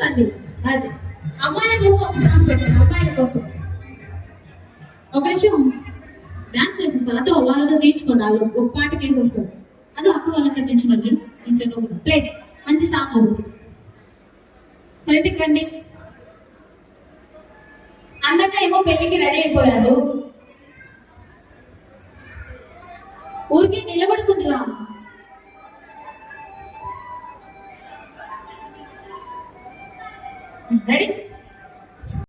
అండి అది అమ్మాయిల కోసం ఒక సాంగ్ పెట్టండి. అమ్మాయిల కోసం ఒక నిమిషం డాన్స్ వేసేస్తారు. అదో వాళ్ళతో తీర్చుకోండి. వాళ్ళు ఒక పాట కేసు వస్తారు. అదో అక్క వాళ్ళకి నించను ప్లే మంచి సాంగ్ అవుతుంది. ఫ్రంట్కి రండి. అందక ఏమో పెళ్లికి రెడీ అయిపోయారు.